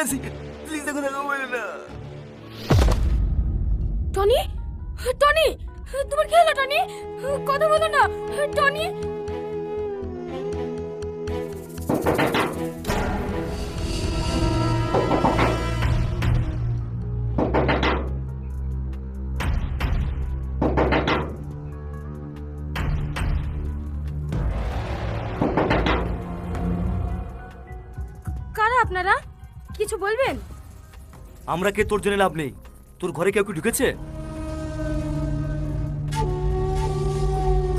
আছি, প্লিজ এখন কথা বলো না। টনি, টনি, তোমার কি হলো টনি? কথা বলো না টনি। কারা আপনারা? কিছু বলবেন? আমরা কে তোর জন্য লাভ নেই। তোর ঘরে কেউ কি ঢুকেছে?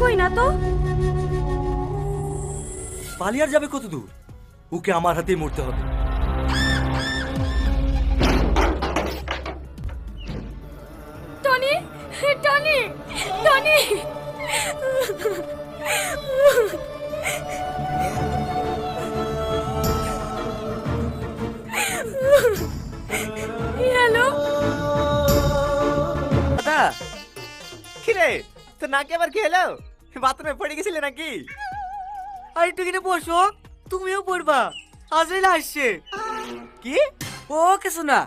কই না তো। পালিয়ে যাবে কত দূর? ওকে আমার হাতেই মরতে হবে। Tony, Tony, Tony. হ্যালো দাদা, কিরে তোর নাকি আবার কি হলো? বাথরুমে পড়ে গেছিলে নাকি? আর একটু কিনে বসো, তুমিও পড়বা। আজরাইল আসছে। কি? ও কিছু না,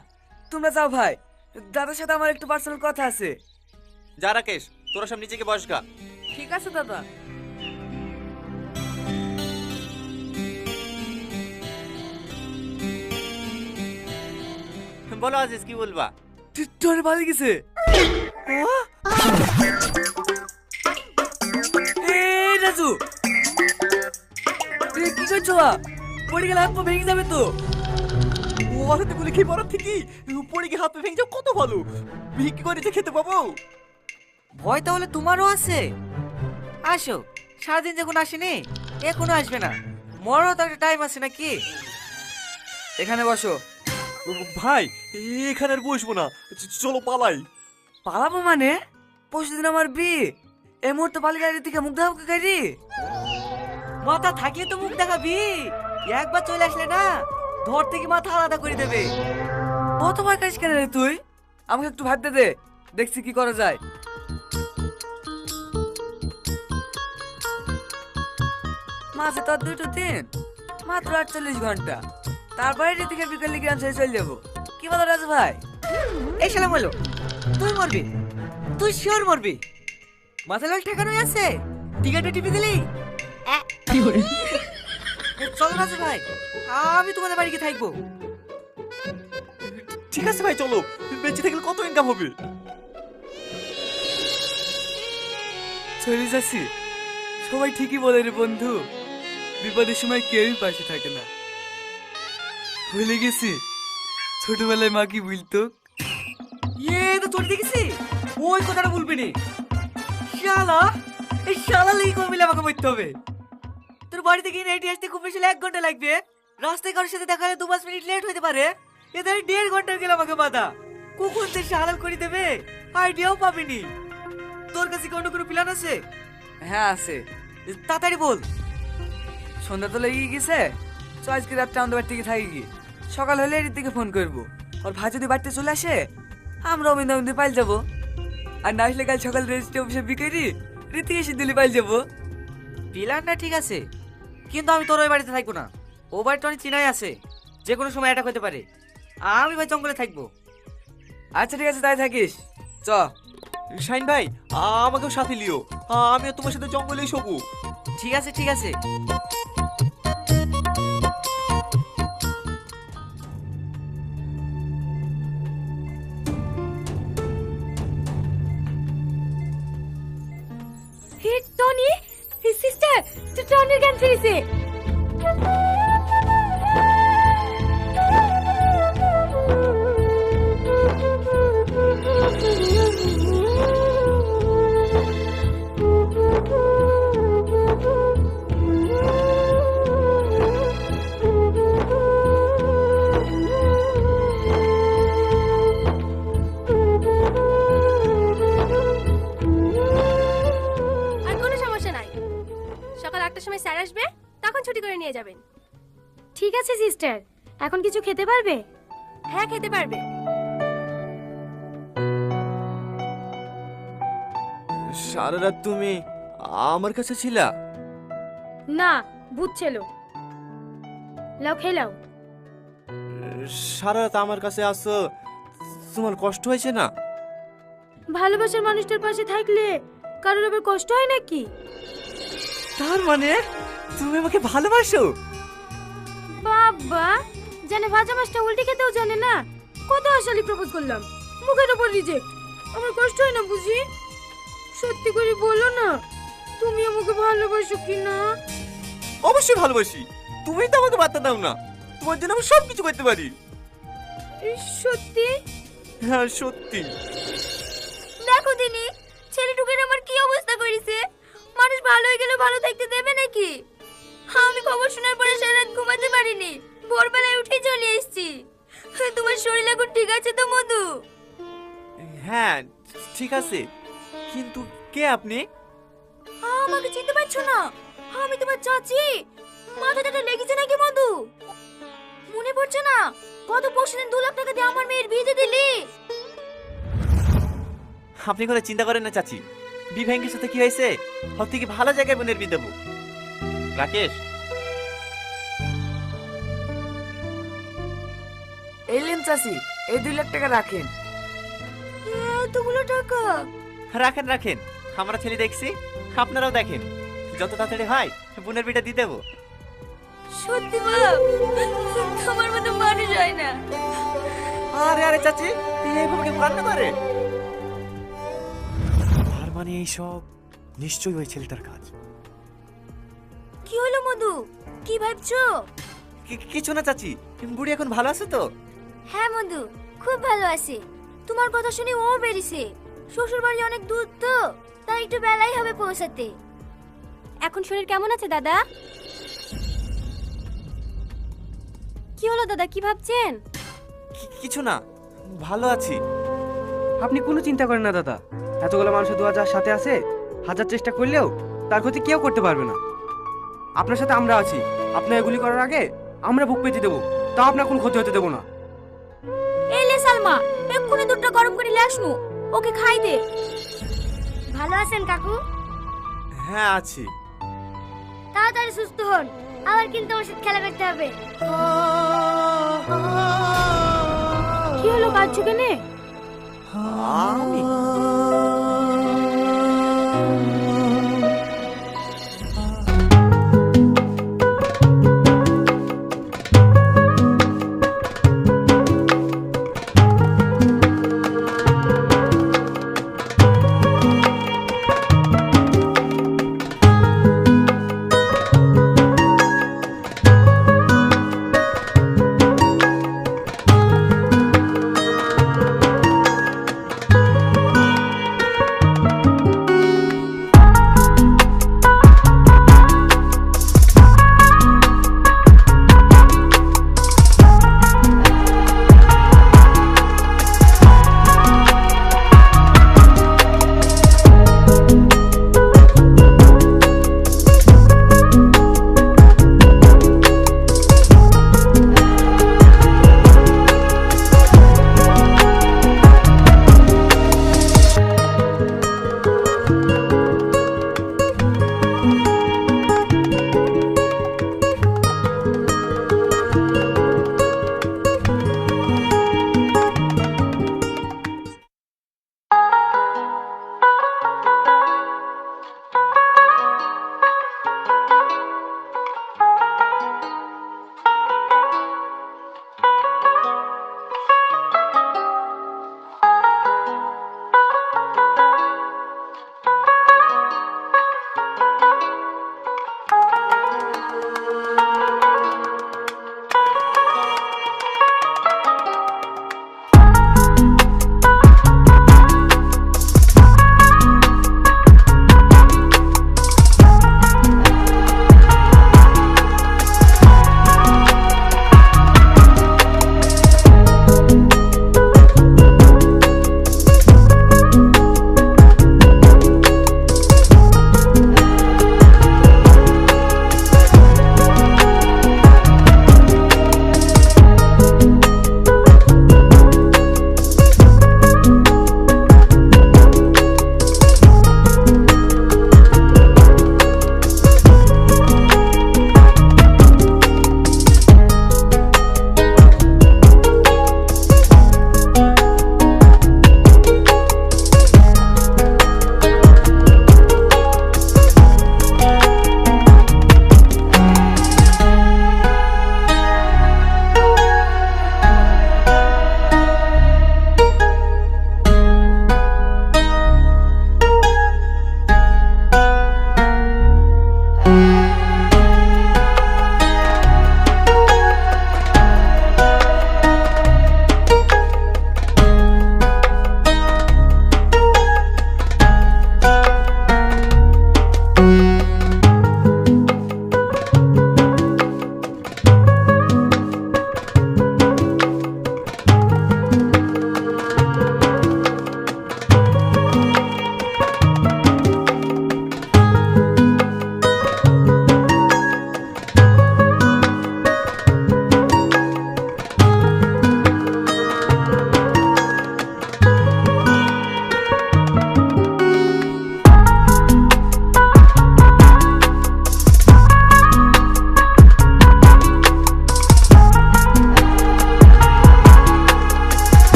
তোমরা যাও ভাই, দাদার সাথে আমার একটু পার্সোনাল কথা আছে। যা রাকেশ, তোরা সব নিচে গিয়ে বস গা। ঠিক আছে দাদা। বলো আজিজ, কি বলবা? তোর ভালো গেছে। এই রাজু, কি করছো? পড়ে গেলে হাত পা ভেঙে যাবে তো। ও হাতে গুলি খেয়ে পড়ার থেকে পড়ে গিয়ে হাত পা ভেঙে যাও কত ভালো। ভিক্ষি করে যে খেতে পাবো। ভয় তাহলে তোমারও আছে? আসো, সারাদিন যখন আসেনি এখনো আসবে না, মরারও তো একটা টাইম আছে নাকি। এখানে বসো। ভাই, এখানে আর বসবো না, চলো পালাই। পালাবো মানে? পরশুদিন আমার বিয়ে, এই মুহূর্তে পালিয়ে গাড়ি থেকে মুখ দেখাবো গাড়ি? মাথা থাকলে তো মুখ দেখাবি, একবার চলে আসলে না ধর থেকে মাথা আলাদা করে দেবে। কতবার কাজ কেন রে তুই? আমাকে একটু ভাবতে দে, দেখছি কি করা যায়। মাসে তো আর 2-3, মাত্র 48 ঘন্টা, তারপরে ঋতিকের বিকেলে গ্রাম ছেড়ে চলে যাবো। কি বলো রাজু ভাই? এই সালাম হলো, তুই মরবি, তুই শিওর মরবি। মাথা লাল ঠেকানোই আছে, টিকেটটা টিপে দিলি। চলো রাজু ভাই, আমি তোমাদের বাড়ি গিয়ে থাকবো। ঠিক আছে ভাই, চলো। বেঁচে থাকলে কত ইনকাম হবে? চলে যাচ্ছি, সবাই ঠিকই বলে রে বন্ধু, বিপদের সময় কেউই পাশে থাকে না। ভুলে গেছি ছোটবেলায় মা কি বলতো, তো চলে দেখেছি ওই কথাটা বলবি নি। শালা, এই শালা লেগে করে মিলে আমাকে মরতে হবে। তোর বাড়ি থেকে হেঁটে আসতে খুব বেশি 1 ঘন্টা লাগবে, রাস্তায় কারোর সাথে দেখা হলে 2-5 মিনিট লেট হতে পারে। এদের 1.5 ঘন্টা গেলে আমাকে বাধা, কখন সে হালাল করে দেবে আইডিয়াও পাবিনি। তোর কাছে কি অন্য কোনো প্ল্যান আছে? হ্যাঁ আছে, তাড়াতাড়ি বল। সন্ধ্যা তো লেগে গেছে, তো আজকে রাতটা আমাদের বাড়ি থেকে থাকি গিয়ে, সকাল হলে এর দিকে ফোন করবো। আর ভাই যদি বাড়িতে চলে আসে আমরা অমিন্দে পাইল যাবো, আর না আসলে কাল সকাল রেজিস্ট্রি অফিসে বিকেরি রীতি এসে দিল্লি পাইল যাবো। প্ল্যানটা ঠিক আছে, কিন্তু আমি তোর ওই বাড়িতে থাকবো না। ও বাড়িটা অনেক চিনাই আছে, যে কোনো সময় অ্যাটাক হতে পারে। আমি ভাই জঙ্গলে থাকবো। আচ্ছা ঠিক আছে, তাই থাকিস। চ। শাইন ভাই, আমাকেও সাথে লিও, আমিও তোমার সাথে জঙ্গলেই শোবো। ঠিক আছে ঠিক আছে। হে টনি, সিস্টার, টনির জ্ঞান ফিরেছে। আর কোনো সমস্যা নাই, সকাল 8টার সময় স্যার আসবে, তখন ছুটি করে নিয়ে যাবেন। ঠিক আছে সিস্টার, এখন কিছু খেতে পারবে? হ্যাঁ খেতে পারবে। সারা রাত তুমি আমার কাছে ছিলা? না, ভূত ছিল। লাও খেলাও। সারা রাত আমার কাছে আসছো, তোমার কষ্ট হয়েছে না? ভালোবাসার মানুষটার পাশে থাকলে কারোর আবার কষ্ট হয় নাকি? তার মানে তুমি আমাকে ভালোবাসো? বাবা, জানে ভাজা মাছটা উল্টে খেতেও জানে না। কত আশালি প্রপোজ করলাম, মুখের উপর রিজেক্ট। আমার কষ্ট হয় না বুঝি? সত্যি করে বলো না, তুমি আমাকে ভালোবাসো কি না? অবশ্যই ভালোবাসি, তুমি তো আমাকে বার্তা দাও না, তোমার জন্য আমি সব কিছু করতে পারি। সত্যি? হ্যাঁ সত্যি। দেখো দিনি, ছেলেটুকের আমার কি অবস্থা করেছে। মানুষ ভালো হয়ে গেলে ভালো থাকতে দেবে নাকি? আমি খবর শোনার পরে সারা রাত ঘুমাতে পারিনি, ভোরবেলায় উঠে চলে এসেছি। তোমার শরীর এখন ঠিক আছে তো মধু? হ্যাঁ ঠিক আছে, কিন্তু কে আপনি? আমাকে চিনতে পারছো না? আমি তোমার চাচি। মাথাটা লেগেছে নাকি মধু? মনে পড়ছে না কত পরশুদিন 2 লাখ টাকা দিয়ে আমার মেয়ের বিয়ে দিলি? আপনি কোনো চিন্তা করেন না চাচি, বিভেঙ্গের সাথে কি হয়েছে, সব থেকে ভালো জায়গায় বোনের বিয়ে দেবো। রাকেশ, এলেন চাচি, এই 2 লাখ টাকা রাখেন। এতগুলো টাকা? রাখেন রাখেন, আমরা ছেলে দেখছি, আপনারাও দেখেন, যত তাড়াতাড়ি হয় বোনের বিয়েটা দিয়ে দেবো। সত্যি বাপ, তোমার মতো মানুষ হয় না। আরে আরে চাচি, এইভাবে কেউ কান্না করে? তার মানে এই সব নিশ্চয়ই ওই ছেলেটার কাজ। কি হলো মধু, কি ভাবছো? কিছু না চাচি, বুড়ি এখন ভালো আছে তো? হ্যাঁ মধু, খুব ভালো আছে। তোমার কথা শুনে ও বেরিয়েছে। শ্বশুর বাড়ি অনেক দূর তো, তাই একটু বেলাই হবে পৌঁছাতে। এখন শরীর কেমন আছে দাদা? কি হলো দাদা, কি ভাবছেন? কিছু না, ভালো আছি। আপনি কোনো চিন্তা করেন না দাদা, এতগুলো মানুষের দোয়া যার সাথে আছে, হাজার চেষ্টা করলেও তার ক্ষতি কেউ করতে পারবে না। আপনার সাথে আমরা আছি, আপনার এগুলি করার আগে আমরা বুক পেতে দেবো, তা আপনার কোনো ক্ষতি হতে দেবো না। এই লে সালমা, এক্ষুনি দুধটা গরম করে নিয়ে আসনু, ওকে খাই দে। ভালো আছেন কাকু? হ্যাঁ আছি। তাড়াতাড়ি সুস্থ হন, আবার কিন্তু ওর সাথে খেলা করতে হবে। কি হলো, কাঁদছো কেনে? আমি